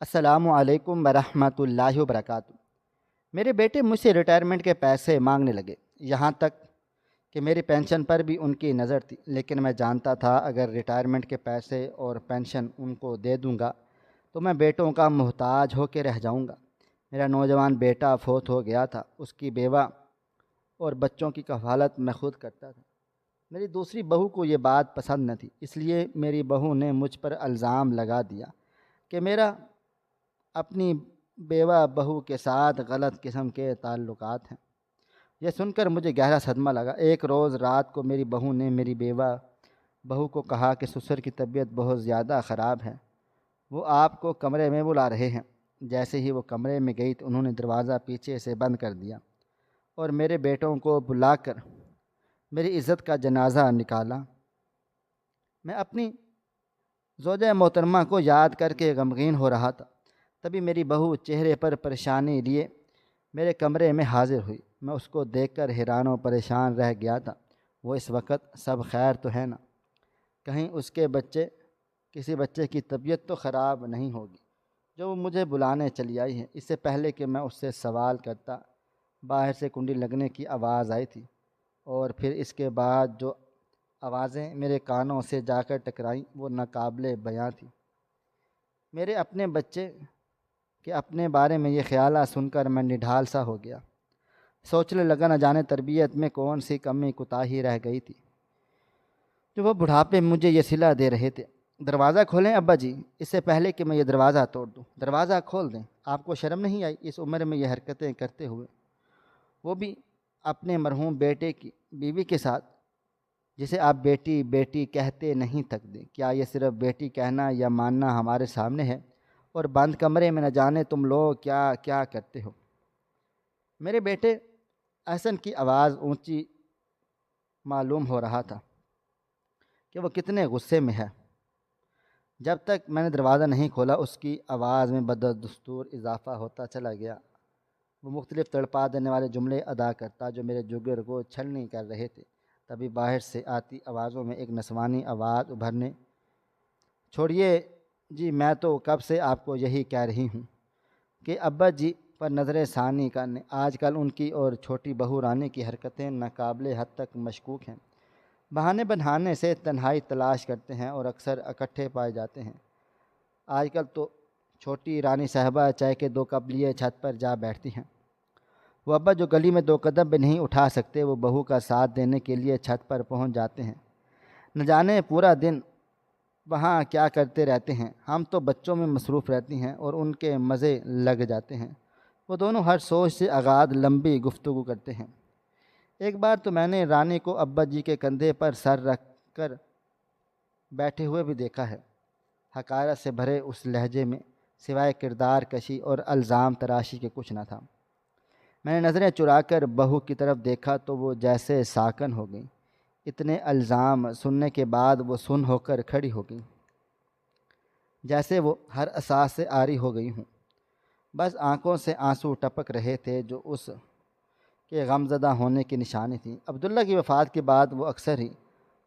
السلام علیکم ورحمۃ اللہ وبرکاتہ۔ میرے بیٹے مجھ سے ریٹائرمنٹ کے پیسے مانگنے لگے، یہاں تک کہ میری پینشن پر بھی ان کی نظر تھی، لیکن میں جانتا تھا اگر ریٹائرمنٹ کے پیسے اور پینشن ان کو دے دوں گا تو میں بیٹوں کا محتاج ہو کے رہ جاؤں گا۔ میرا نوجوان بیٹا فوت ہو گیا تھا، اس کی بیوہ اور بچوں کی کفالت میں خود کرتا تھا۔ میری دوسری بہو کو یہ بات پسند نہ تھی، اس لیے میری بہو نے مجھ پر الزام لگا دیا کہ میرا اپنی بیوہ بہو کے ساتھ غلط قسم کے تعلقات ہیں۔ یہ سن کر مجھے گہرا صدمہ لگا۔ ایک روز رات کو میری بہو نے میری بیوہ بہو کو کہا کہ سسر کی طبیعت بہت زیادہ خراب ہے، وہ آپ کو کمرے میں بلا رہے ہیں۔ جیسے ہی وہ کمرے میں گئی تو انہوں نے دروازہ پیچھے سے بند کر دیا اور میرے بیٹوں کو بلا کر میری عزت کا جنازہ نکالا۔ میں اپنی زوجہ محترمہ کو یاد کر کے غمگین ہو رہا تھا، تبھی میری بہو چہرے پر پریشانی لیے میرے کمرے میں حاضر ہوئی۔ میں اس کو دیکھ کر حیران و پریشان رہ گیا تھا۔ وہ اس وقت سب خیر تو ہے نا؟ کہیں اس کے کسی بچے کی طبیعت تو خراب نہیں ہوگی جو وہ مجھے بلانے چلی آئی ہے؟ اس سے پہلے کہ میں اس سے سوال کرتا، باہر سے کنڈی لگنے کی آواز آئی تھی، اور پھر اس کے بعد جو آوازیں میرے کانوں سے جا کر ٹکرائیں وہ ناقابل بیاں تھیں۔ میرے اپنے بچے کہ اپنے بارے میں یہ خیالات سن کر میں نڈھال سا ہو گیا۔ سوچنے لگا نہ جانے تربیت میں کون سی کمی کوتاہی رہ گئی تھی جو وہ بڑھاپے میں مجھے یہ صلہ دے رہے تھے۔ دروازہ کھولیں ابا جی، اس سے پہلے کہ میں یہ دروازہ توڑ دوں۔ دروازہ کھول دیں، آپ کو شرم نہیں آئی اس عمر میں یہ حرکتیں کرتے ہوئے، وہ بھی اپنے مرحوم بیٹے کی بیوی کے ساتھ، جسے آپ بیٹی بیٹی کہتے نہیں تھکتے؟ کیا یہ صرف بیٹی کہنا یا ماننا ہمارے سامنے ہے، اور بند کمرے میں نہ جانے تم لوگ کیا کیا کرتے ہو؟ میرے بیٹے احسن کی آواز اونچی معلوم ہو رہا تھا کہ وہ کتنے غصے میں ہے۔ جب تک میں نے دروازہ نہیں کھولا اس کی آواز میں بدستور اضافہ ہوتا چلا گیا۔ وہ مختلف تڑپا دینے والے جملے ادا کرتا جو میرے جگر کو چھلنی کر رہے تھے۔ تبھی باہر سے آتی آوازوں میں ایک نسوانی آواز ابھرنے، چھوڑیے جی، میں تو کب سے آپ کو یہی کہہ رہی ہوں کہ ابا جی پر نظر ثانی کرنے۔ آج کل ان کی اور چھوٹی بہو رانی کی حرکتیں ناقابل حد تک مشکوک ہیں۔ بہانے بنانے سے تنہائی تلاش کرتے ہیں اور اکثر اکٹھے پائے جاتے ہیں۔ آج کل تو چھوٹی رانی صاحبہ چائے کے 2 کپ لیے چھت پر جا بیٹھتی ہیں۔ وہ ابا جو گلی میں 2 قدم بھی نہیں اٹھا سکتے، وہ بہو کا ساتھ دینے کے لیے چھت پر پہنچ جاتے ہیں۔ نہ جانے پورا دن وہاں کیا کرتے رہتے ہیں۔ ہم تو بچوں میں مصروف رہتی ہیں اور ان کے مزے لگ جاتے ہیں۔ وہ دونوں ہر سوچ سے آغاز لمبی گفتگو کرتے ہیں۔ ایک بار تو میں نے رانی کو ابا جی کے کندھے پر سر رکھ کر بیٹھے ہوئے بھی دیکھا ہے۔ حقارت سے بھرے اس لہجے میں سوائے کردار کشی اور الزام تراشی کے کچھ نہ تھا۔ میں نے نظریں چرا کر بہو کی طرف دیکھا تو وہ جیسے ساکن ہو گئی۔ اتنے الزام سننے کے بعد وہ سن ہو کر کھڑی ہو گئی، جیسے وہ ہر احساس سے عاری ہو گئی ہوں۔ بس آنکھوں سے آنسو ٹپک رہے تھے جو اس کے غمزدہ ہونے کی نشانی تھی۔ عبداللہ کی وفات کے بعد وہ اکثر ہی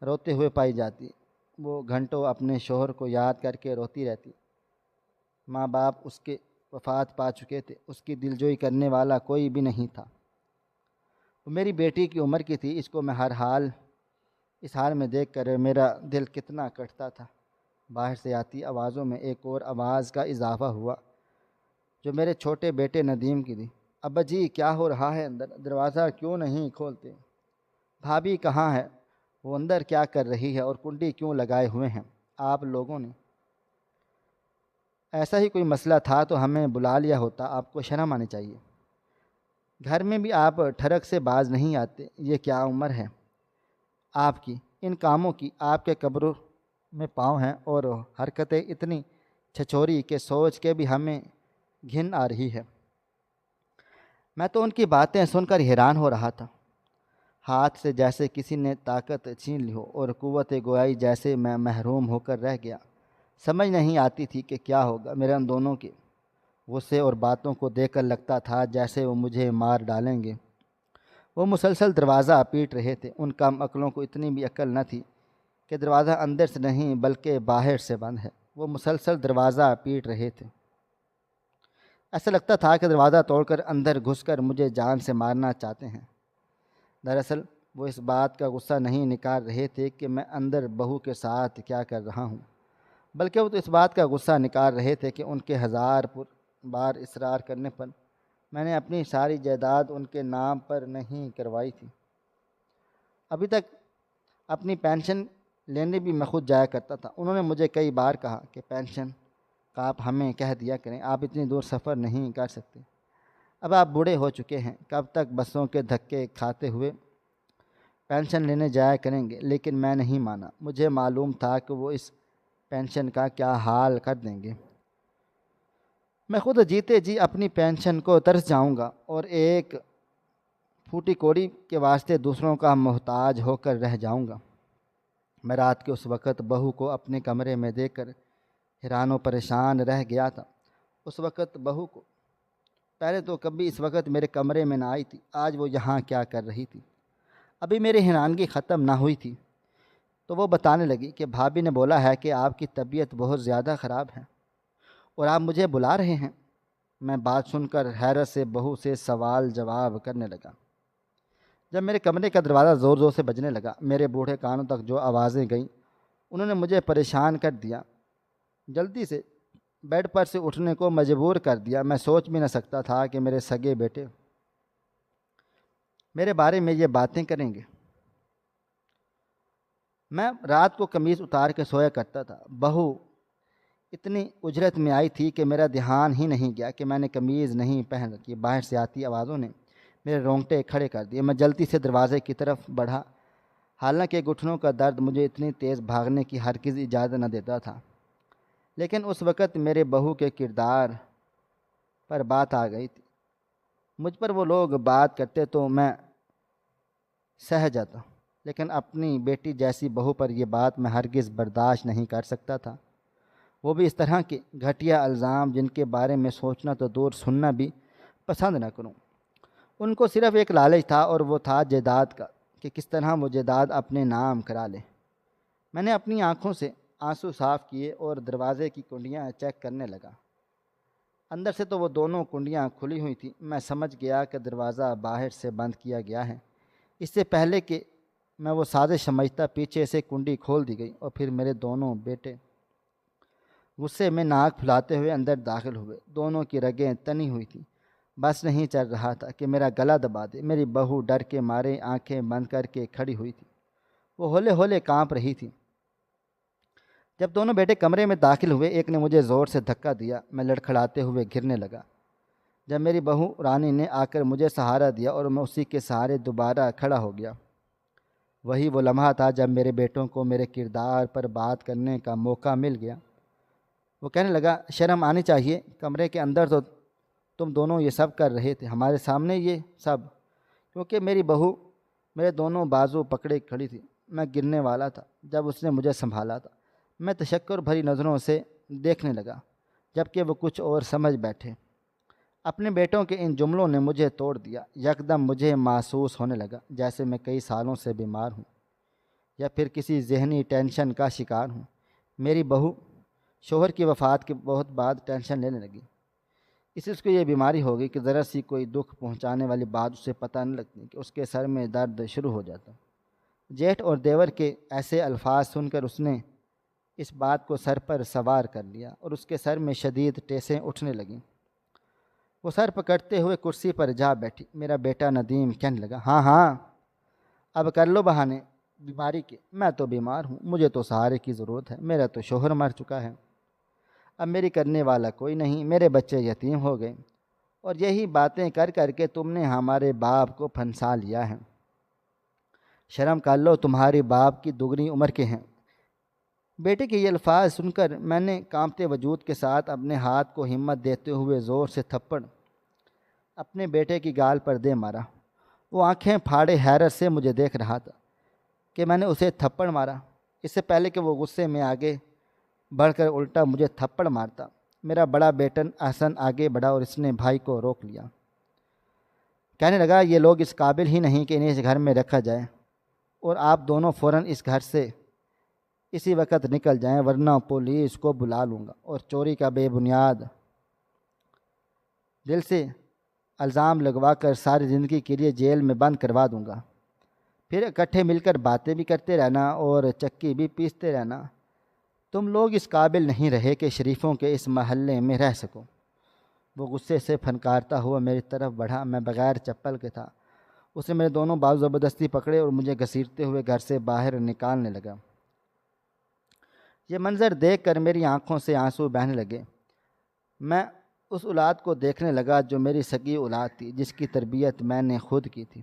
روتے ہوئے پائی جاتی۔ وہ گھنٹوں اپنے شوہر کو یاد کر کے روتی رہتی۔ ماں باپ اس کے وفات پا چکے تھے، اس کی دلجوئی کرنے والا کوئی بھی نہیں تھا۔ وہ میری بیٹی کی عمر کی تھی۔ اس کو میں اس حال میں دیکھ کر میرا دل کتنا کٹتا تھا۔ باہر سے آتی آوازوں میں ایک اور آواز کا اضافہ ہوا جو میرے چھوٹے بیٹے ندیم کی تھی۔ ابا جی کیا ہو رہا ہے اندر؟ دروازہ کیوں نہیں کھولتے؟ بھابھی کہاں ہے؟ وہ اندر کیا کر رہی ہے اور کنڈی کیوں لگائے ہوئے ہیں آپ لوگوں نے؟ ایسا ہی کوئی مسئلہ تھا تو ہمیں بلا لیا ہوتا، آپ کو شرم آنی چاہیے۔ گھر میں بھی آپ ٹھڑک سے باز نہیں آتے۔ یہ کیا عمر ہے آپ کی ان کاموں کی؟ آپ کے قبروں میں پاؤں ہیں اور حرکتیں اتنی چھچوری کہ سوچ کے بھی ہمیں گھن آ رہی ہے۔ میں تو ان کی باتیں سن کر حیران ہو رہا تھا۔ ہاتھ سے جیسے کسی نے طاقت چھین لی ہو اور قوت گویائی جیسے میں محروم ہو کر رہ گیا۔ سمجھ نہیں آتی تھی کہ کیا ہوگا۔ میرے ان دونوں کے غصے اور باتوں کو دیکھ کر لگتا تھا جیسے وہ مجھے مار ڈالیں گے۔ وہ مسلسل دروازہ پیٹ رہے تھے۔ ان کم عقلوں کو اتنی بھی عقل نہ تھی کہ دروازہ اندر سے نہیں بلکہ باہر سے بند ہے۔ وہ مسلسل دروازہ پیٹ رہے تھے۔ ایسا لگتا تھا کہ دروازہ توڑ کر اندر گھس کر مجھے جان سے مارنا چاہتے ہیں۔ دراصل وہ اس بات کا غصہ نہیں نکال رہے تھے کہ میں اندر بہو کے ساتھ کیا کر رہا ہوں، بلکہ وہ تو اس بات کا غصہ نکال رہے تھے کہ ان کے ہزار بار اصرار کرنے پر میں نے اپنی ساری جائیداد ان کے نام پر نہیں کروائی تھی۔ ابھی تک اپنی پینشن لینے بھی میں خود جایا کرتا تھا۔ انہوں نے مجھے کئی بار کہا کہ پینشن کا آپ ہمیں کہہ دیا کریں، آپ اتنی دور سفر نہیں کر سکتے، اب آپ بوڑھے ہو چکے ہیں، کب تک بسوں کے دھکے کھاتے ہوئے پینشن لینے جایا کریں گے؟ لیکن میں نہیں مانا۔ مجھے معلوم تھا کہ وہ اس پینشن کا کیا حال کر دیں گے۔ میں خود جیتے جی اپنی پینشن کو ترس جاؤں گا اور ایک پھوٹی کوڑی کے واسطے دوسروں کا محتاج ہو کر رہ جاؤں گا۔ میں رات کے اس وقت بہو کو اپنے کمرے میں دیکھ کر حیران و پریشان رہ گیا تھا۔ اس وقت بہو کو پہلے تو کبھی اس وقت میرے کمرے میں نہ آئی تھی، آج وہ یہاں کیا کر رہی تھی؟ ابھی میری حیرانگی ختم نہ ہوئی تھی تو وہ بتانے لگی کہ بھابھی نے بولا ہے کہ آپ کی طبیعت بہت زیادہ خراب ہے اور آپ مجھے بلا رہے ہیں۔ میں بات سن کر حیرت سے بہو سے سوال جواب کرنے لگا۔ جب میرے کمرے کا دروازہ زور زور سے بجنے لگا، میرے بوڑھے کانوں تک جو آوازیں گئیں انہوں نے مجھے پریشان کر دیا، جلدی سے بیڈ پر سے اٹھنے کو مجبور کر دیا۔ میں سوچ بھی نہ سکتا تھا کہ میرے سگے بیٹے میرے بارے میں یہ باتیں کریں گے۔ میں رات کو قمیض اتار کے سویا کرتا تھا۔ بہو اتنی اجرت میں آئی تھی کہ میرا دھیان ہی نہیں گیا کہ میں نے قمیض نہیں پہن رکھی۔ باہر سے آتی آوازوں نے میرے رونگٹے کھڑے کر دیے۔ میں جلدی سے دروازے کی طرف بڑھا، حالانکہ گھٹنوں کا درد مجھے اتنی تیز بھاگنے کی ہرگز اجازت نہ دیتا تھا، لیکن اس وقت میرے بہو کے کردار پر بات آ گئی تھی۔ مجھ پر وہ لوگ بات کرتے تو میں سہ جاتا، لیکن اپنی بیٹی جیسی بہو پر یہ بات میں ہرگز برداشت نہیں کر سکتا تھا، وہ بھی اس طرح کے گھٹیا الزام جن کے بارے میں سوچنا تو دور، سننا بھی پسند نہ کروں۔ ان کو صرف ایک لالچ تھا اور وہ تھا جائیداد کا، کہ کس طرح وہ جائیداد اپنے نام کرا لے۔ میں نے اپنی آنکھوں سے آنسو صاف کیے اور دروازے کی کنڈیاں چیک کرنے لگا۔ اندر سے تو وہ دونوں کنڈیاں کھلی ہوئی تھیں۔ میں سمجھ گیا کہ دروازہ باہر سے بند کیا گیا ہے۔ اس سے پہلے کہ میں وہ سازش سمجھتا، پیچھے سے کنڈی کھول دی گئی اور پھر میرے دونوں بیٹے غصے میں ناک پھلاتے ہوئے اندر داخل ہوئے۔ دونوں کی رگیں تنی ہوئی تھیں، بس نہیں چل رہا تھا کہ میرا گلا دبا دے۔ میری بہو ڈر کے مارے آنکھیں بند کر کے کھڑی ہوئی تھی، وہ ہولے ہولے کانپ رہی تھی۔ جب دونوں بیٹے کمرے میں داخل ہوئے، ایک نے مجھے زور سے دھکا دیا، میں لڑکھڑاتے ہوئے گرنے لگا۔ جب میری بہو رانی نے آ کر مجھے سہارا دیا اور میں اسی کے سہارے دوبارہ کھڑا ہو گیا، وہی وہ لمحہ تھا جب میرے بیٹوں کو میرے کردار پر بات کرنے کا موقع مل گیا۔ وہ کہنے لگا، شرم آنی چاہیے، کمرے کے اندر تو تم دونوں یہ سب کر رہے تھے، ہمارے سامنے یہ سب؟ کیونکہ میری بہو میرے دونوں بازو پکڑے کھڑی تھی۔ میں گرنے والا تھا جب اس نے مجھے سنبھالا تھا۔ میں تشکر بھری نظروں سے دیکھنے لگا، جبکہ وہ کچھ اور سمجھ بیٹھے۔ اپنے بیٹوں کے ان جملوں نے مجھے توڑ دیا۔ یکدم مجھے محسوس ہونے لگا جیسے میں کئی سالوں سے بیمار ہوں یا پھر کسی ذہنی ٹینشن کا شکار ہوں۔ میری بہو شوہر کی وفات کے بہت بعد ٹینشن لینے لگی۔ اس کو یہ بیماری ہوگی کہ ذرا سی کوئی دکھ پہنچانے والی بات اسے پتہ نہیں لگتی کہ اس کے سر میں درد شروع ہو جاتا۔ جیٹھ اور دیور کے ایسے الفاظ سن کر اس نے اس بات کو سر پر سوار کر لیا اور اس کے سر میں شدید ٹیسیں اٹھنے لگیں۔ وہ سر پکڑتے ہوئے کرسی پر جا بیٹھی۔ میرا بیٹا ندیم کہنے لگا، ہاں ہاں اب کر لو بہانے بیماری کے، میں تو بیمار ہوں، مجھے تو سہارے کی ضرورت ہے، میرا تو شوہر مر چکا ہے، اب میری کرنے والا کوئی نہیں، میرے بچے یتیم ہو گئے، اور یہی باتیں کر کر کے تم نے ہمارے باپ کو پھنسا لیا ہے۔ شرم کر لو، تمہاری باپ کی دگنی عمر کے ہیں۔ بیٹے کے یہ الفاظ سن کر میں نے کانپتے وجود کے ساتھ اپنے ہاتھ کو ہمت دیتے ہوئے زور سے تھپڑ اپنے بیٹے کی گال پر دے مارا۔ وہ آنکھیں پھاڑے حیرت سے مجھے دیکھ رہا تھا کہ میں نے اسے تھپڑ مارا۔ اس سے پہلے کہ وہ غصے میں آگے بڑھ کر الٹا مجھے تھپڑ مارتا، میرا بڑا بیٹن احسن آگے بڑھا اور اس نے بھائی کو روک لیا۔ کہنے لگا، یہ لوگ اس قابل ہی نہیں کہ انہیں اس گھر میں رکھا جائے، اور آپ دونوں فوراً اس گھر سے اسی وقت نکل جائیں، ورنہ پولیس کو بلا لوں گا اور چوری کا بے بنیاد دل سے الزام لگوا کر ساری زندگی کے لیے جیل میں بند کروا دوں گا، پھر اکٹھے مل کر باتیں بھی کرتے رہنا اور چکی بھی پیستے رہنا۔ تم لوگ اس قابل نہیں رہے کہ شریفوں کے اس محلے میں رہ سکو۔ وہ غصے سے پھنکارتا ہوا میری طرف بڑھا۔ میں بغیر چپل کے تھا۔ اس نے میرے دونوں بازو زبردستی پکڑے اور مجھے گھسیٹتے ہوئے گھر سے باہر نکالنے لگا۔ یہ منظر دیکھ کر میری آنکھوں سے آنسو بہنے لگے۔ میں اس اولاد کو دیکھنے لگا جو میری سگی اولاد تھی، جس کی تربیت میں نے خود کی تھی۔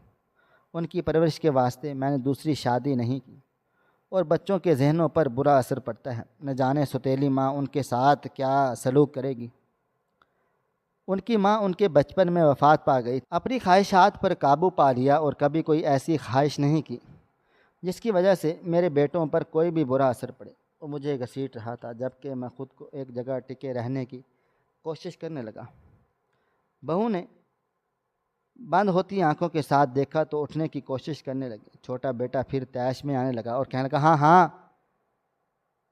ان کی پرورش کے واسطے میں نے دوسری شادی نہیں کی، اور بچوں کے ذہنوں پر برا اثر پڑتا ہے۔ نہ جانے سوتیلی ماں ان کے ساتھ کیا سلوک کرے گی۔ ان کی ماں ان کے بچپن میں وفات پا گئی۔ اپنی خواہشات پر قابو پا لیا اور کبھی کوئی ایسی خواہش نہیں کی جس کی وجہ سے میرے بیٹوں پر کوئی بھی برا اثر پڑے۔ وہ مجھے گھسیٹ رہا تھا جبکہ میں خود کو ایک جگہ ٹکے رہنے کی کوشش کرنے لگا۔ بہو نے بند ہوتی آنکھوں کے ساتھ دیکھا تو اٹھنے کی کوشش کرنے لگی۔ چھوٹا بیٹا پھر طیش میں آنے لگا اور کہنے لگا، ہاں ہاں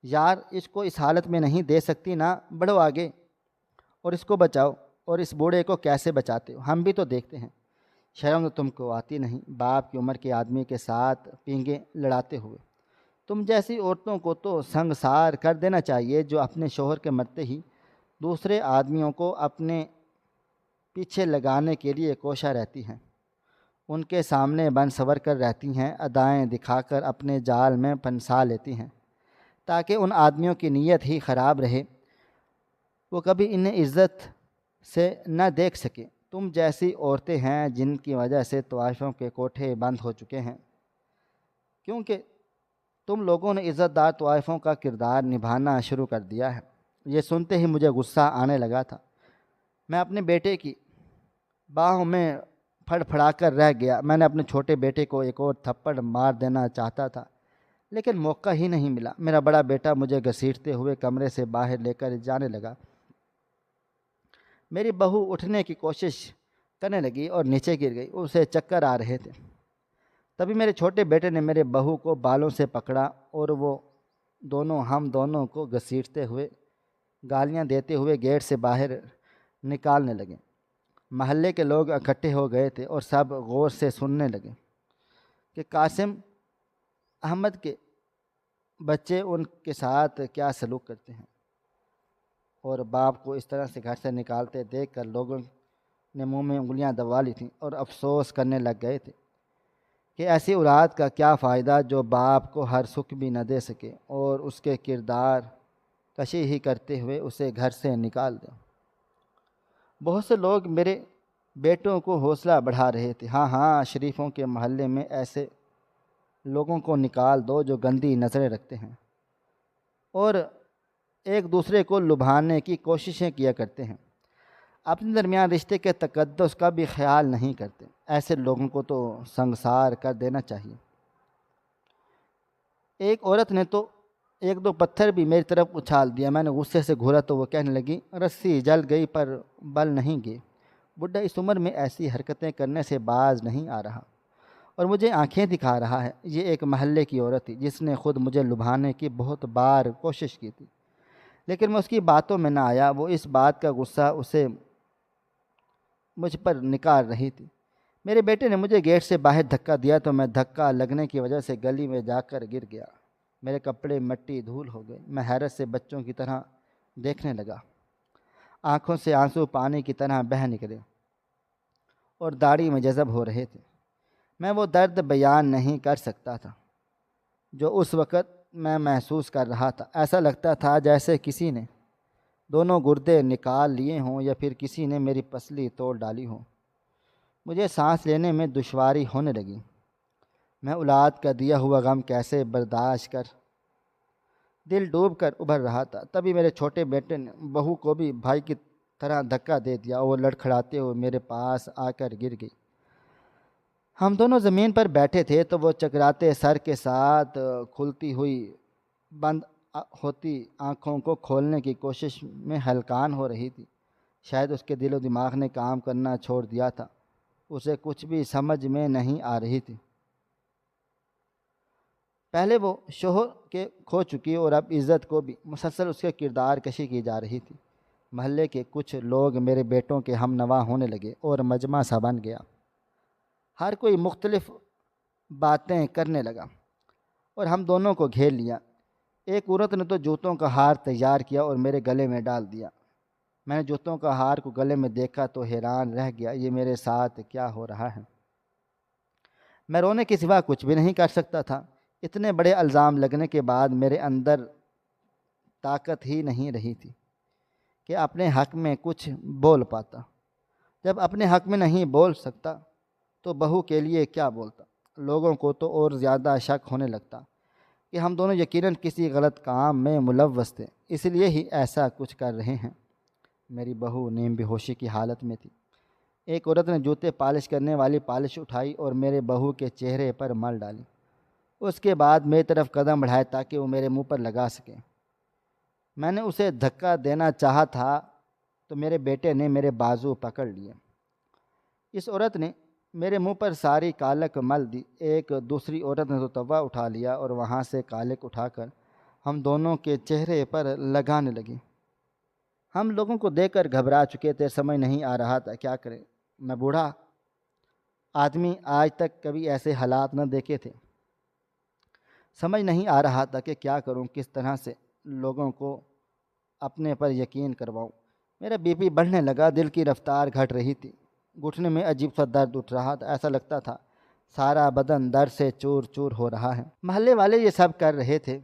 یار، اس کو اس حالت میں نہیں دے سکتی نا، بڑھو آگے اور اس کو بچاؤ، اور اس بوڑھے کو کیسے بچاتے ہو، ہم بھی تو دیکھتے ہیں۔ شرم تو تم کو آتی نہیں، باپ کی عمر کے آدمی کے ساتھ پینگیں لڑاتے ہوئے۔ تم جیسی عورتوں کو تو سنگسار کر دینا چاہیے جو اپنے شوہر کے مرتے ہی دوسرے آدمیوں کو اپنے پیچھے لگانے کے لیے کوشاں رہتی ہیں، ان کے سامنے بن سنور کر رہتی ہیں، ادائیں دکھا کر اپنے جال میں پھنسا لیتی ہیں تاکہ ان آدمیوں کی نیت ہی خراب رہے، وہ کبھی انہیں عزت سے نہ دیکھ سکے۔ تم جیسی عورتیں ہیں جن کی وجہ سے طوائفوں کے کوٹھے بند ہو چکے ہیں، کیونکہ تم لوگوں نے عزت دار طوائفوں کا کردار نبھانا شروع کر دیا ہے۔ یہ سنتے ہی مجھے غصہ آنے لگا تھا۔ میں اپنے بیٹے کی باہوں میں پھڑ پھڑا کر رہ گیا۔ میں نے اپنے چھوٹے بیٹے کو ایک اور تھپڑ مار دینا چاہتا تھا لیکن موقع ہی نہیں ملا۔ میرا بڑا بیٹا مجھے گھسیٹتے ہوئے کمرے سے باہر لے کر جانے لگا۔ میری بہو اٹھنے کی کوشش کرنے لگی اور نیچے گر گئی، اسے چکر آ رہے تھے۔ تبھی میرے چھوٹے بیٹے نے میرے بہو کو بالوں سے پکڑا اور وہ دونوں ہم دونوں کو گھسیٹتے ہوئے گالیاں دیتے ہوئے گیٹ سے باہر نکالنے لگے۔ محلے کے لوگ اکٹھے ہو گئے تھے اور سب غور سے سننے لگے کہ قاسم احمد کے بچے ان کے ساتھ کیا سلوک کرتے ہیں، اور باپ کو اس طرح سے گھر سے نکالتے دیکھ کر لوگوں نے منہ میں انگلیاں دبا لی تھیں اور افسوس کرنے لگ گئے تھے کہ ایسی اولاد کا کیا فائدہ جو باپ کو ہر سکھ بھی نہ دے سکے اور اس کے کردار کشی ہی کرتے ہوئے اسے گھر سے نکال دے۔ بہت سے لوگ میرے بیٹوں کو حوصلہ بڑھا رہے تھے، ہاں ہاں شریفوں کے محلے میں ایسے لوگوں کو نکال دو جو گندی نظریں رکھتے ہیں اور ایک دوسرے کو لبھانے کی کوششیں کیا کرتے ہیں، اپنے درمیان رشتے کے تقدس کا بھی خیال نہیں کرتے۔ ایسے لوگوں کو تو سنگسار کر دینا چاہیے۔ ایک عورت نے تو ایک دو پتھر بھی میری طرف اچھال دیا۔ میں نے غصے سے گھورا تو وہ کہنے لگی، رسی جل گئی پر بل نہیں گئے، بڈھا اس عمر میں ایسی حرکتیں کرنے سے باز نہیں آ رہا اور مجھے آنکھیں دکھا رہا ہے۔ یہ ایک محلے کی عورت تھی جس نے خود مجھے لبھانے کی بہت بار کوشش کی تھی لیکن میں اس کی باتوں میں نہ آیا۔ وہ اس بات کا غصہ اسے مجھ پر نکال رہی تھی۔ میرے بیٹے نے مجھے گیٹ سے باہر دھکا دیا تو میں دھکا لگنے کی وجہ سے گلی میں جا کر گر گیا۔ میرے کپڑے مٹی دھول ہو گئے۔ میں حیرت سے بچوں کی طرح دیکھنے لگا۔ آنکھوں سے آنسو پانی کی طرح بہہ نکلے اور داڑھی میں جذب ہو رہے تھے۔ میں وہ درد بیان نہیں کر سکتا تھا جو اس وقت میں محسوس کر رہا تھا۔ ایسا لگتا تھا جیسے کسی نے دونوں گردے نکال لیے ہوں یا پھر کسی نے میری پسلی توڑ ڈالی ہو۔ مجھے سانس لینے میں دشواری ہونے لگی۔ میں اولاد کا دیا ہوا غم کیسے برداشت کر دل ڈوب کر ابھر رہا تھا۔ تبھی میرے چھوٹے بیٹے نے بہو کو بھی بھائی کی طرح دھکا دے دیا اور وہ لڑکھڑاتے ہوئے میرے پاس آ کر گر گئی۔ ہم دونوں زمین پر بیٹھے تھے تو وہ چکراتے سر کے ساتھ کھلتی ہوئی بند ہوتی آنکھوں کو کھولنے کی کوشش میں ہلکان ہو رہی تھی۔ شاید اس کے دل و دماغ نے کام کرنا چھوڑ دیا تھا، اسے کچھ بھی سمجھ میں نہیں آ رہی تھی۔ پہلے وہ شوہر کے کھو چکی اور اب عزت کو بھی مسلسل اس کے کردار کشی کی جا رہی تھی۔ محلے کے کچھ لوگ میرے بیٹوں کے ہم نوا ہونے لگے اور مجمع سا بن گیا۔ ہر کوئی مختلف باتیں کرنے لگا اور ہم دونوں کو گھیر لیا۔ ایک عورت نے تو جوتوں کا ہار تیار کیا اور میرے گلے میں ڈال دیا۔ میں نے جوتوں کا ہار کو گلے میں دیکھا تو حیران رہ گیا، یہ میرے ساتھ کیا ہو رہا ہے؟ میں رونے کے سوا کچھ بھی نہیں کر سکتا تھا۔ اتنے بڑے الزام لگنے کے بعد میرے اندر طاقت ہی نہیں رہی تھی کہ اپنے حق میں کچھ بول پاتا۔ جب اپنے حق میں نہیں بول سکتا تو بہو کے لیے کیا بولتا؟ لوگوں کو تو اور زیادہ شک ہونے لگتا کہ ہم دونوں یقیناً کسی غلط کام میں ملوث تھے، اس لیے ہی ایسا کچھ کر رہے ہیں۔ میری بہو نیم بے ہوشی کی حالت میں تھی۔ ایک عورت نے جوتے پالش کرنے والی پالش اٹھائی اور میرے بہو کے چہرے پر مل ڈالی۔ اس کے بعد میری طرف قدم بڑھائے تاکہ وہ میرے منہ پر لگا سکے۔ میں نے اسے دھکا دینا چاہا تھا تو میرے بیٹے نے میرے بازو پکڑ لیے۔ اس عورت نے میرے منہ پر ساری کالک مل دی۔ ایک دوسری عورت نے تو توا اٹھا لیا اور وہاں سے کالک اٹھا کر ہم دونوں کے چہرے پر لگانے لگی۔ ہم لوگوں کو دیکھ کر گھبرا چکے تھے، سمجھ نہیں آ رہا تھا کیا کریں۔ میں بوڑھا آدمی، آج تک کبھی ایسے حالات نہ دیکھے تھے۔ سمجھ نہیں آ رہا تھا کہ کیا کروں، کس طرح سے لوگوں کو اپنے پر یقین کرواؤں۔ میرا بی پی بڑھنے لگا، دل کی رفتار گھٹ رہی تھی، گھٹنے میں عجیب سا درد اٹھ رہا تھا، ایسا لگتا تھا سارا بدن درد سے چور چور ہو رہا ہے۔ محلے والے یہ سب کر رہے تھے۔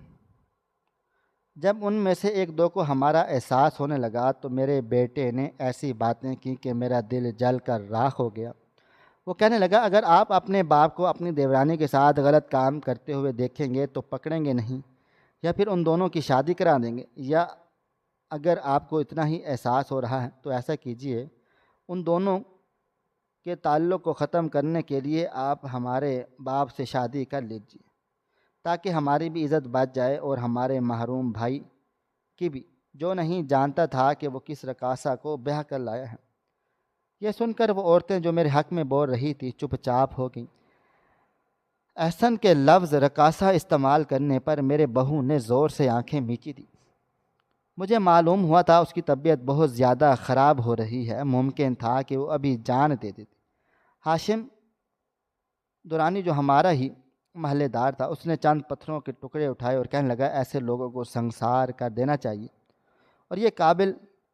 جب ان میں سے ایک دو کو ہمارا احساس ہونے لگا تو میرے بیٹے نے ایسی باتیں کی کہ میرا دل جل کر راکھ ہو گیا۔ وہ کہنے لگا، اگر آپ اپنے باپ کو اپنی دیورانی کے ساتھ غلط کام کرتے ہوئے دیکھیں گے تو پکڑیں گے نہیں، یا پھر ان دونوں کی شادی کرا دیں گے، یا اگر آپ کو اتنا ہی احساس ہو رہا ہے تو ایسا کیجئے، ان دونوں کے تعلق کو ختم کرنے کے لیے آپ ہمارے باپ سے شادی کر لیجیے، تاکہ ہماری بھی عزت بچ جائے اور ہمارے محروم بھائی کی بھی، جو نہیں جانتا تھا کہ وہ کس رقاصہ کو بیاہ کر لایا ہے۔ یہ سن کر وہ عورتیں جو میرے حق میں بول رہی تھی چپ چاپ ہو گئیں۔ احسن کے لفظ رقاصہ استعمال کرنے پر میرے بہو نے زور سے آنکھیں میچی تھی۔ مجھے معلوم ہوا تھا اس کی طبیعت بہت زیادہ خراب ہو رہی ہے، ممکن تھا کہ وہ ابھی جان دے دیتی۔ ہاشم دورانی جو ہمارا ہی محلے دار تھا، اس نے چند پتھروں کے ٹکڑے اٹھائے اور کہنے لگا، ایسے لوگوں کو سنسار کر دینا چاہیے، اور یہ قابل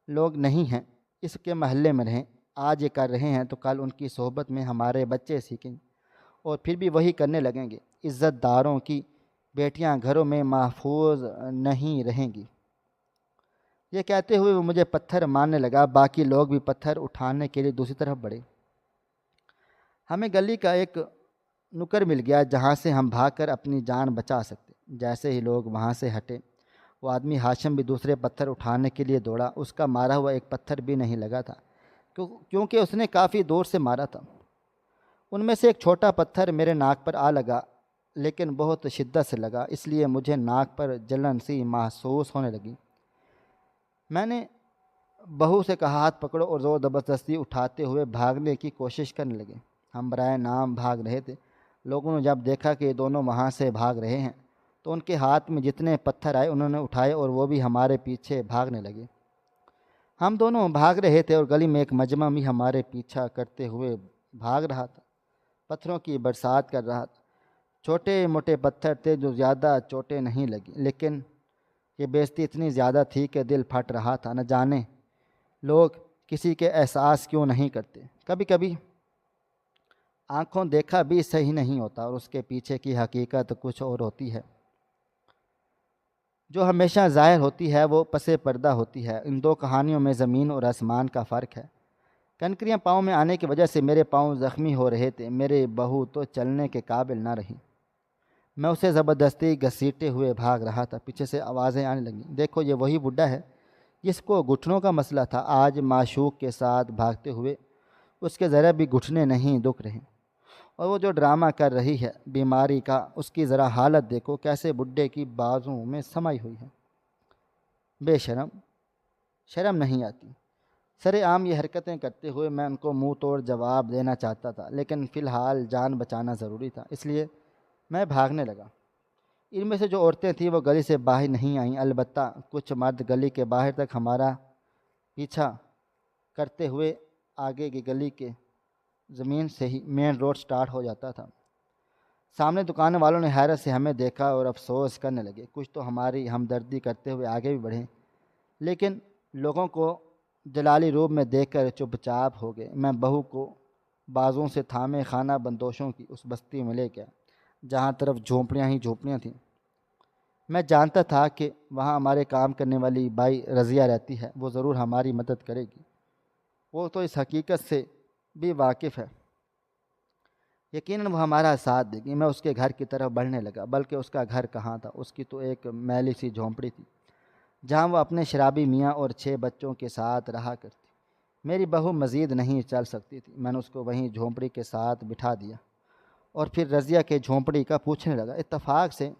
لوگ نہیں ہیں اس کے محلے میں رہیں۔ آج یہ کر رہے ہیں تو کل ان کی صحبت میں ہمارے بچے سیکھیں اور پھر بھی وہی کرنے لگیں گے۔ عزت داروں کی بیٹیاں گھروں میں محفوظ نہیں رہیں گی۔ یہ کہتے ہوئے وہ مجھے پتھر مارنے لگا۔ باقی لوگ بھی پتھر اٹھانے کے لیے دوسری طرف بڑھے۔ ہمیں گلی کا ایک نکر مل گیا جہاں سے ہم بھاگ کر اپنی جان بچا سکتے۔ جیسے ہی لوگ وہاں سے ہٹے، وہ آدمی ہاشم بھی دوسرے پتھر اٹھانے کے لیے دوڑا۔ اس کا مارا ہوا ایک پتھر بھی نہیں لگا تھا، کیونکہ اس نے کافی دور سے مارا تھا۔ ان میں سے ایک چھوٹا پتھر میرے ناک پر آ لگا، لیکن بہت شدت سے لگا، اس لیے مجھے ناک پر جلن سی محسوس ہونے لگی۔ میں نے بہو سے کہا، ہاتھ پکڑو، اور زور زبردستی اٹھاتے ہوئے بھاگنے کی کوشش کرنے لگے۔ ہم برائے نام بھاگ رہے تھے۔ لوگوں نے جب دیکھا کہ یہ دونوں وہاں سے بھاگ رہے ہیں تو ان کے ہاتھ میں جتنے پتھر آئے انہوں نے اٹھائے اور وہ بھی ہمارے پیچھے بھاگنے لگے۔ ہم دونوں بھاگ رہے تھے اور گلی میں ایک مجمع بھی ہمارے پیچھا کرتے ہوئے بھاگ رہا تھا، پتھروں کی برسات کر رہا تھا۔ چھوٹے موٹے پتھر تھے جو زیادہ چوٹیں نہیں لگی، لیکن یہ بےعزتی اتنی زیادہ تھی کہ دل پھٹ رہا تھا۔ نہ جانے لوگ کسی کے احساس کیوں نہیں کرتے۔ کبھی کبھی آنکھوں دیکھا بھی صحیح نہیں ہوتا اور اس کے پیچھے کی حقیقت کچھ اور ہوتی ہے۔ جو ہمیشہ ظاہر ہوتی ہے وہ پس پردہ ہوتی ہے۔ ان دو کہانیوں میں زمین اور آسمان کا فرق ہے۔ کنکریاں پاؤں میں آنے کی وجہ سے میرے پاؤں زخمی ہو رہے تھے۔ میرے بہو تو چلنے کے قابل نہ رہی۔ میں اسے زبردستی گھسیٹے ہوئے بھاگ رہا تھا۔ پیچھے سے آوازیں آنے لگیں، دیکھو یہ وہی بڈھا ہے جس کو گھٹنوں کا مسئلہ تھا۔ آج معشوق کے ساتھ بھاگتے ہوئے اس کے ذرا بھی گھٹنے نہیں دکھ رہے، اور وہ جو ڈرامہ کر رہی ہے بیماری کا، اس کی ذرا حالت دیکھو، کیسے بڈھے کی بازوں میں سمائی ہوئی ہے۔ بے شرم، شرم نہیں آتی۔ سر عام یہ حرکتیں کرتے ہوئے میں ان کو منہ توڑ جواب دینا چاہتا تھا، لیکن فی الحال جان بچانا ضروری تھا، اس لیے میں بھاگنے لگا۔ ان میں سے جو عورتیں تھیں وہ گلی سے باہر نہیں آئیں، البتہ کچھ مرد گلی کے باہر تک ہمارا پیچھا کرتے ہوئے آگے کی گلی کے زمین سے ہی مین روڈ سٹارٹ ہو جاتا تھا۔ سامنے دکان والوں نے حیرت سے ہمیں دیکھا اور افسوس کرنے لگے۔ کچھ تو ہماری ہمدردی کرتے ہوئے آگے بھی بڑھے، لیکن لوگوں کو جلالی روپ میں دیکھ کر چپ چاپ ہو گئے۔ میں بہو کو بازوں سے تھامے خانہ بندوشوں کی اس بستی میں لے گیا جہاں طرف جھونپڑیاں ہی جھونپڑیاں تھیں۔ میں جانتا تھا کہ وہاں ہمارے کام کرنے والی بائی رضیہ رہتی ہے، وہ ضرور ہماری مدد کرے گی۔ وہ تو اس حقیقت سے بھی واقف ہے، یقیناً وہ ہمارا ساتھ دے گی۔ میں اس کے گھر کی طرف بڑھنے لگا، بلکہ اس کا گھر کہاں تھا، اس کی تو ایک میلی سی جھونپڑی تھی جہاں وہ اپنے شرابی میاں اور 6 بچوں کے ساتھ رہا کرتی۔ میری بہو مزید نہیں چل سکتی تھی، میں نے اس کو وہیں جھونپڑی کے ساتھ بٹھا دیا اور پھر رضیہ کے جھونپڑی کا پوچھنے لگا۔ اتفاق سے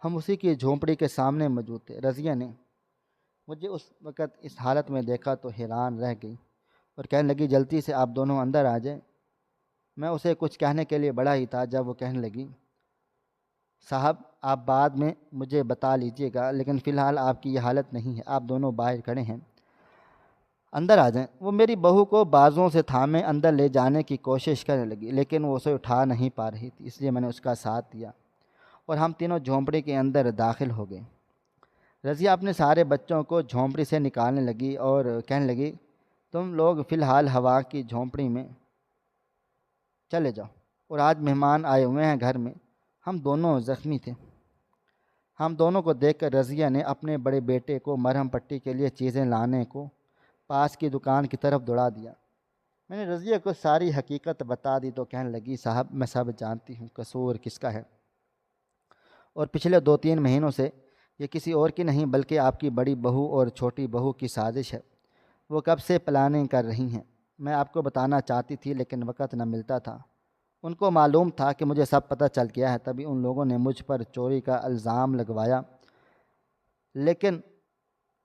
ہم اسی کی جھونپڑی کے سامنے موجود تھے۔ رضیہ نے مجھے اس وقت اس حالت میں دیکھا تو حیران رہ گئی اور کہنے لگی، جلدی سے آپ دونوں اندر آ جائیں۔ میں اسے کچھ کہنے کے لیے بڑا ہی تھا جب وہ کہنے لگی، صاحب آپ بعد میں مجھے بتا لیجئے گا، لیکن فی الحال آپ کی یہ حالت نہیں ہے، آپ دونوں باہر کھڑے ہیں، اندر آ جائیں۔ وہ میری بہو کو بازوں سے تھامے اندر لے جانے کی کوشش کرنے لگی، لیکن وہ اسے اٹھا نہیں پا رہی تھی، اس لیے میں نے اس کا ساتھ دیا اور ہم تینوں جھونپڑی کے اندر داخل ہو گئے۔ رضیہ اپنے سارے بچوں کو جھونپڑی سے نکالنے لگی اور کہنے لگی، تم لوگ فی الحال ہوا کی جھونپڑی میں چلے جاؤ، اور آج مہمان آئے ہوئے ہیں گھر میں، ہم دونوں زخمی تھے۔ ہم دونوں کو دیکھ کر رضیہ نے اپنے بڑے بیٹے کو مرہم پٹی کے لیے چیزیں لانے کو پاس کی دکان کی طرف دوڑا دیا۔ میں نے رضیہ کو ساری حقیقت بتا دی تو کہنے لگی، صاحب میں سب جانتی ہوں قصور کس کا ہے، اور پچھلے 2-3 مہینوں سے یہ کسی اور کی نہیں بلکہ آپ کی بڑی بہو اور چھوٹی بہو کی سازش ہے۔ وہ کب سے پلاننگ کر رہی ہیں، میں آپ کو بتانا چاہتی تھی لیکن وقت نہ ملتا تھا۔ ان کو معلوم تھا کہ مجھے سب پتہ چل گیا ہے، تبھی ان لوگوں نے مجھ پر چوری کا الزام لگوایا، لیکن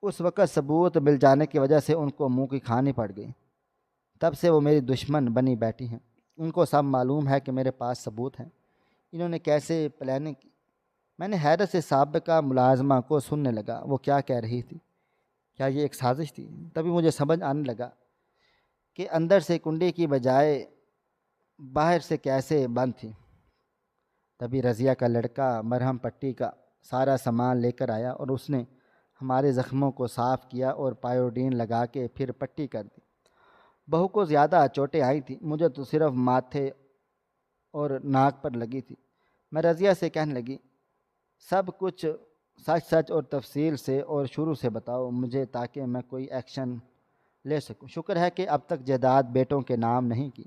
اس وقت ثبوت مل جانے کی وجہ سے ان کو منہ کی کھانی پڑ گئی۔ تب سے وہ میری دشمن بنی بیٹھی ہیں۔ ان کو سب معلوم ہے کہ میرے پاس ثبوت ہیں، انہوں نے کیسے پلاننگ کی۔ میں نے حیرت سے سابقہ ملازمہ کو سننے لگا، وہ کیا کہہ رہی تھی، کیا یہ ایک سازش تھی؟ تبھی مجھے سمجھ آنے لگا کہ اندر سے کنڈی کی بجائے باہر سے کیسے بند تھی۔ تبھی رضیہ کا لڑکا مرہم پٹی کا سارا سامان لے کر آیا اور اس نے ہمارے زخموں کو صاف کیا اور پائیوڈین لگا کے پھر پٹی کر دی۔ بہو کو زیادہ چوٹیں آئی تھیں، مجھے تو صرف ماتھے اور ناک پر لگی تھی۔ میں رضیہ سے کہنے لگی، سب کچھ سچ سچ اور تفصیل سے اور شروع سے بتاؤ مجھے تاکہ میں کوئی ایکشن لے سکوں۔ شکر ہے کہ اب تک جائیداد بیٹوں کے نام نہیں کی،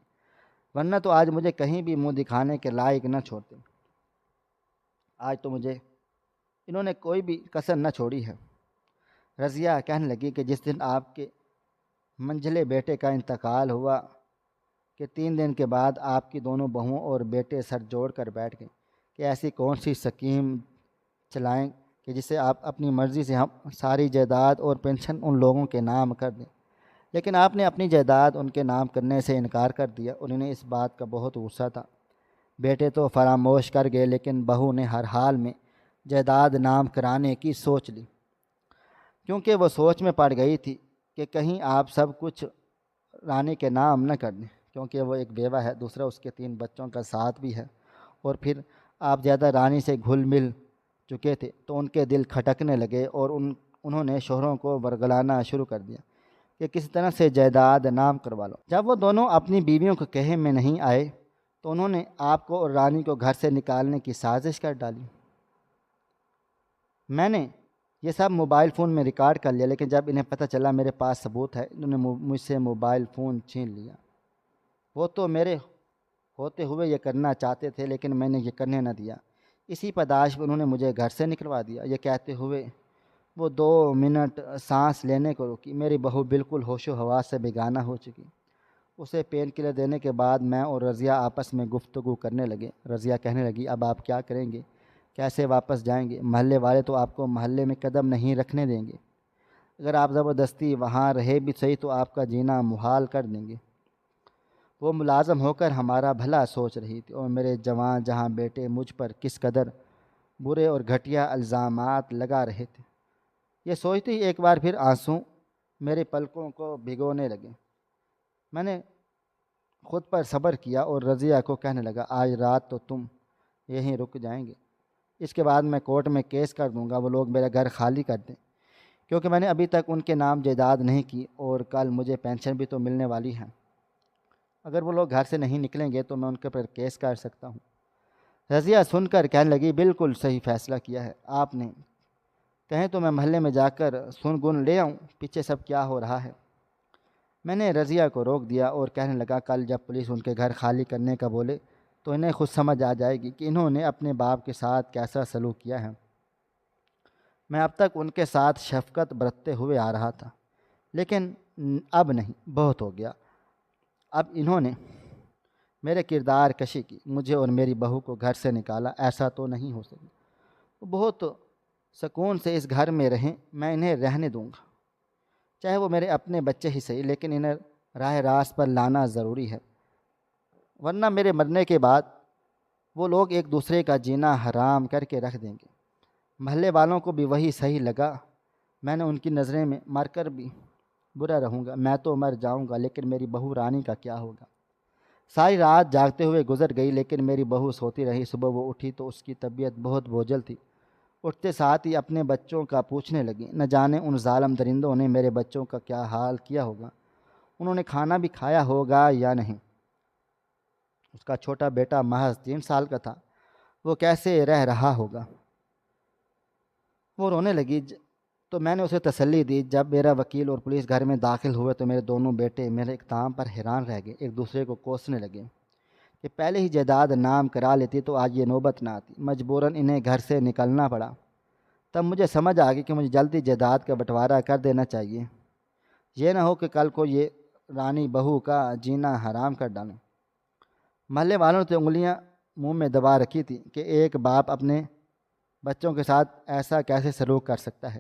ورنہ تو آج مجھے کہیں بھی منہ دکھانے کے لائق نہ چھوڑتے۔ آج تو مجھے انہوں نے کوئی بھی کسر نہ چھوڑی ہے۔ رضیہ کہنے لگی کہ جس دن آپ کے منجھلے بیٹے کا انتقال ہوا کہ 3 دن کے بعد آپ کی دونوں بہوؤں اور بیٹے سر جوڑ کر بیٹھ گئے کہ ایسی کون سی سکیم چلائیں کہ جسے آپ اپنی مرضی سے ہم ساری جائیداد اور پینشن ان لوگوں کے نام کر دیں، لیکن آپ نے اپنی جائیداد ان کے نام کرنے سے انکار کر دیا اور انہیں اس بات کا بہت غصہ تھا۔ بیٹے تو فراموش کر گئے، لیکن بہو نے ہر حال میں جائیداد نام کرانے کی سوچ لی، کیونکہ وہ سوچ میں پڑ گئی تھی کہ کہیں آپ سب کچھ رانی کے نام نہ کر دیں، کیونکہ وہ ایک بیوہ ہے، دوسرا اس کے 3 بچوں کا ساتھ بھی ہے، اور پھر آپ زیادہ رانی سے گھل مل چکے تھے تو ان کے دل کھٹکنے لگے اور انہوں نے شوہروں کو ورگلانا شروع کر دیا کہ کسی طرح سے جائیداد نام کروا لو۔ جب وہ دونوں اپنی بیویوں کے کہے میں نہیں آئے تو انہوں نے آپ کو اور رانی کو گھر سے نکالنے کی سازش کر ڈالی۔ میں نے یہ سب موبائل فون میں ریکارڈ کر لیا، لیکن جب انہیں پتہ چلا میرے پاس ثبوت ہے، انہوں نے مجھ سے موبائل فون چھین لیا۔ وہ تو میرے ہوتے ہوئے یہ کرنا چاہتے تھے، لیکن میں نے یہ کرنے نہ دیا۔ اسی پداش میں انہوں نے مجھے گھر سے نکلوا دیا۔ یہ کہتے ہوئے وہ 2 منٹ سانس لینے کو رکی۔ میری بہو بالکل ہوش و حواس سے بیگانہ ہو چکی۔ اسے پین کلر دینے کے بعد میں اور رضیہ آپس میں گفتگو کرنے لگے۔ رضیہ کہنے لگی، اب آپ کیا کریں گے، کیسے واپس جائیں گے؟ محلے والے تو آپ کو محلے میں قدم نہیں رکھنے دیں گے، اگر آپ زبردستی وہاں رہے بھی صحیح تو آپ کا جینا محال کر دیں گے۔ وہ ملازم ہو کر ہمارا بھلا سوچ رہی تھی اور میرے جوان جہاں بیٹے مجھ پر کس قدر برے اور گھٹیا الزامات لگا رہے تھے۔ یہ سوچتے ہی ایک بار پھر آنسو میرے پلکوں کو بھگونے لگے۔ میں نے خود پر صبر کیا اور رضیہ کو کہنے لگا آج رات تو تم یہیں رک جائیں گے، اس کے بعد میں کورٹ میں کیس کر دوں گا، وہ لوگ میرا گھر خالی کر دیں، کیونکہ میں نے ابھی تک ان کے نام جائیداد نہیں کی اور کل مجھے پینشن بھی تو ملنے والی ہے۔ اگر وہ لوگ گھر سے نہیں نکلیں گے تو میں ان کے پر کیس کر سکتا ہوں۔ رضیہ سن کر کہنے لگی بالکل صحیح فیصلہ کیا ہے آپ نے، کہیں تو میں محلے میں جا کر سن گن لے آؤں پیچھے سب کیا ہو رہا ہے۔ میں نے رضیہ کو روک دیا اور کہنے لگا کل جب پولیس ان کے گھر خالی کرنے کا بولے تو انہیں خود سمجھ آ جائے گی کہ انہوں نے اپنے باپ کے ساتھ کیسا سلوک کیا ہے۔ میں اب تک ان کے ساتھ شفقت برتتے ہوئے آ رہا تھا، لیکن اب نہیں، بہت ہو گیا۔ اب انہوں نے میرے کردار کشی کی، مجھے اور میری بہو کو گھر سے نکالا، ایسا تو نہیں ہو سکتا۔ وہ بہت سکون سے اس گھر میں رہیں، میں انہیں رہنے دوں گا، چاہے وہ میرے اپنے بچے ہی صحیح، لیکن انہیں راہ راست پر لانا ضروری ہے، ورنہ میرے مرنے کے بعد وہ لوگ ایک دوسرے کا جینا حرام کر کے رکھ دیں گے۔ محلے والوں کو بھی وہی صحیح لگا، میں نے ان کی نظریں میں مر کر بھی برا رہوں گا، میں تو مر جاؤں گا، لیکن میری بہو رانی کا کیا ہوگا؟ ساری رات جاگتے ہوئے گزر گئی، لیکن میری بہو سوتی رہی۔ صبح وہ اٹھی تو اس کی طبیعت بہت بوجھل تھی، اٹھتے ساتھ ہی اپنے بچوں کا پوچھنے لگی، نہ جانے ان ظالم درندوں نے میرے بچوں کا کیا حال کیا ہوگا، انہوں نے کھانا بھی کھایا ہوگا یا نہیں۔ اس کا چھوٹا بیٹا محض 3 سال کا تھا، وہ کیسے رہ رہا ہوگا؟ وہ رونے لگی تو میں نے اسے تسلی دی۔ جب میرا وکیل اور پولیس گھر میں داخل ہوئے تو میرے دونوں بیٹے میرے اقدام پر حیران رہ گئے، ایک دوسرے کو کوسنے لگے کہ پہلے ہی جائیداد نام کرا لیتی تو آج یہ نوبت نہ آتی، مجبوراً انہیں گھر سے نکلنا پڑا۔ تب مجھے سمجھ آ گئی کہ مجھے جلدی جائیداد کا بٹوارا کر دینا چاہیے، یہ نہ ہو کہ کل کو یہ رانی بہو کا جینا حرام کر ڈالوں۔ محلے والوں نے تو انگلیاں منہ میں دبا رکھی تھی کہ ایک باپ اپنے بچوں کے ساتھ ایسا کیسے سلوک کر سکتا ہے،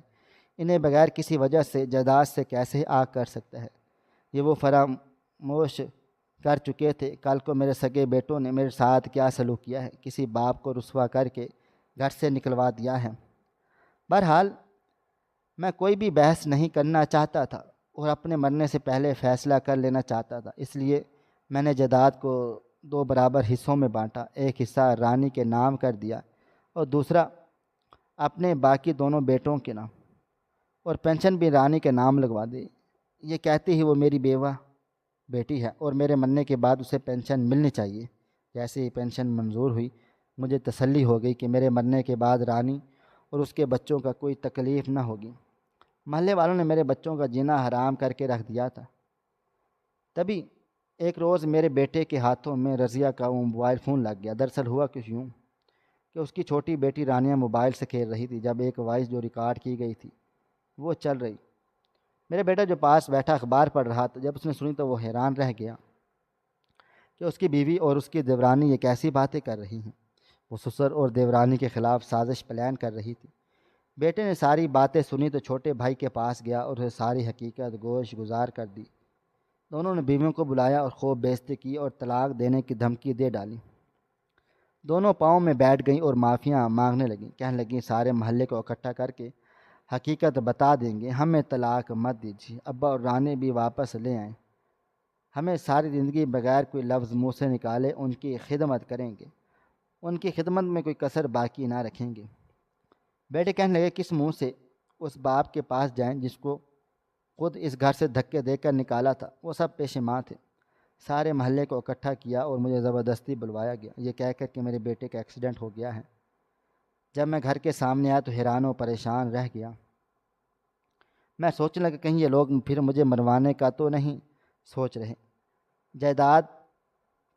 انہیں بغیر کسی وجہ سے جائیداد سے کیسے آگ کر سکتا ہے۔ یہ وہ فراموش کر چکے تھے کل کو میرے سگے بیٹوں نے میرے ساتھ کیا سلوک کیا ہے، کسی باپ کو رسوا کر کے گھر سے نکلوا دیا ہے۔ بہرحال میں کوئی بھی بحث نہیں کرنا چاہتا تھا اور اپنے مرنے سے پہلے فیصلہ کر لینا چاہتا تھا، اس لیے میں نے جائیداد کو 2 برابر حصوں میں بانٹا، ایک حصہ رانی کے نام کر دیا اور دوسرا اپنے باقی دونوں بیٹوں کے نام، اور پینشن بھی رانی کے نام لگوا دی، یہ کہتی ہی وہ میری بیوہ بیٹی ہے اور میرے مرنے کے بعد اسے پینشن ملنی چاہیے۔ جیسے ہی پینشن منظور ہوئی مجھے تسلی ہو گئی کہ میرے مرنے کے بعد رانی اور اس کے بچوں کا کوئی تکلیف نہ ہوگی۔ محلے والوں نے میرے بچوں کا جینا حرام کر کے رکھ دیا تھا۔ تبھی ایک روز میرے بیٹے کے ہاتھوں میں رضیہ کا وہ موبائل فون لگ گیا۔ دراصل ہوا کچھ یوں کہ اس کی چھوٹی بیٹی رانیہ موبائل سے کھیل رہی تھی، جب ایک وائس جو ریکارڈ کی گئی تھی وہ چل رہی۔ میرا بیٹا جو پاس بیٹھا اخبار پڑھ رہا تھا، جب اس نے سنی تو وہ حیران رہ گیا کہ اس کی بیوی اور اس کی دیورانی یہ کیسی باتیں کر رہی ہیں۔ وہ سسر اور دیورانی کے خلاف سازش پلان کر رہی تھی۔ بیٹے نے ساری باتیں سنی تو چھوٹے بھائی کے پاس گیا اور اسے ساری حقیقت گوش گزار کر دی۔ دونوں نے بیویوں کو بلایا اور خوب بےعزتی کی اور طلاق دینے کی دھمکی دے ڈالی۔ دونوں پاؤں میں بیٹھ گئیں اور معافیاں مانگنے لگیں، کہنے لگیں سارے محلے کو اکٹھا کر کے حقیقت بتا دیں گے، ہمیں طلاق مت دیجیے، ابا اور رانی بھی واپس لے آئیں، ہمیں ساری زندگی بغیر کوئی لفظ منہ سے نکالے ان کی خدمت کریں گے، ان کی خدمت میں کوئی کسر باقی نہ رکھیں گے۔ بیٹے کہنے لگے کس منہ سے اس باپ کے پاس جائیں جس کو خود اس گھر سے دھکے دے کر نکالا تھا؟ وہ سب پیشیماں تھے۔ سارے محلے کو اکٹھا کیا اور مجھے زبردستی بلوایا گیا، یہ کہہ کر کہ میرے بیٹے کا ایکسیڈنٹ ہو گیا ہے۔ جب میں گھر کے سامنے آیا تو حیران و پریشان رہ گیا۔ میں سوچنے لگا کہیں یہ لوگ پھر مجھے مروانے کا تو نہیں سوچ رہے جائیداد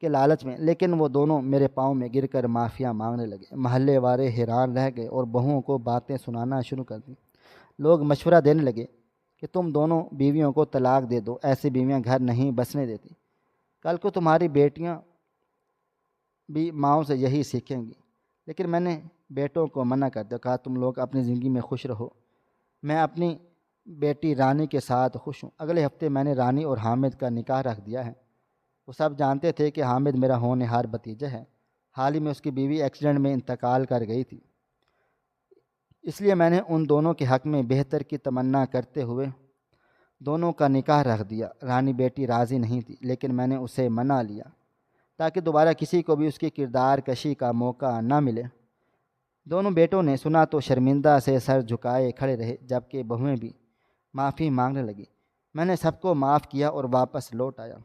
کے لالچ میں، لیکن وہ دونوں میرے پاؤں میں گر کر معافیاں مانگنے لگے۔ محلے والے حیران رہ گئے اور بہوؤں کو باتیں سنانا شروع کر دی۔ لوگ مشورہ دینے لگے کہ تم دونوں بیویوں کو طلاق دے دو، ایسی بیویاں گھر نہیں بسنے دیتی، کل کو تمہاری بیٹیاں بھی ماؤں سے یہی سیکھیں گی۔ لیکن میں نے بیٹوں کو منع کر دیا، کہا تم لوگ اپنی زندگی میں خوش رہو، میں اپنی بیٹی رانی کے ساتھ خوش ہوں۔ اگلے ہفتے میں نے رانی اور حامد کا نکاح رکھ دیا ہے۔ وہ سب جانتے تھے کہ حامد میرا ہونہار بھتیجا ہے، حال ہی میں اس کی بیوی ایکسیڈنٹ میں انتقال کر گئی تھی، اس لیے میں نے ان دونوں کے حق میں بہتر کی تمنا کرتے ہوئے دونوں کا نکاح رکھ دیا۔ رانی بیٹی راضی نہیں تھی، لیکن میں نے اسے منا لیا تاکہ دوبارہ کسی کو بھی اس کی کردار کشی کا موقع نہ ملے۔ دونوں بیٹوں نے سنا تو شرمندہ سے سر جھکائے کھڑے رہے، جبکہ بہویں بھی معافی مانگنے لگی۔ میں نے سب کو معاف کیا اور واپس لوٹ آیا۔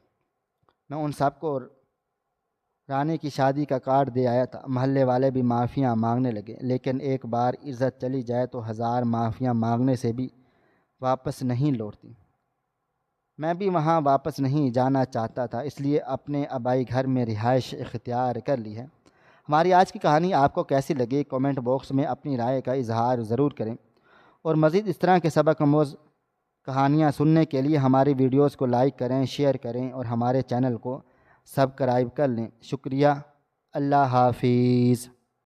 میں ان سب کو رانی کی شادی کا کارڈ دے آیا تھا۔ محلے والے بھی معافیاں مانگنے لگے، لیکن ایک بار عزت چلی جائے تو ہزار معافیاں مانگنے سے بھی واپس نہیں لوٹتی۔ میں بھی وہاں واپس نہیں جانا چاہتا تھا، اس لیے اپنے آبائی گھر میں رہائش اختیار کر لی ہے۔ ہماری آج کی کہانی آپ کو کیسی لگی؟ کومنٹ باکس میں اپنی رائے کا اظہار ضرور کریں، اور مزید اس طرح کے سبق آموز کہانیاں سننے کے لیے ہماری ویڈیوز کو لائک کریں، شیئر کریں اور ہمارے چینل کو سبسکرائب کر لیں۔ شکریہ۔ اللہ حافظ۔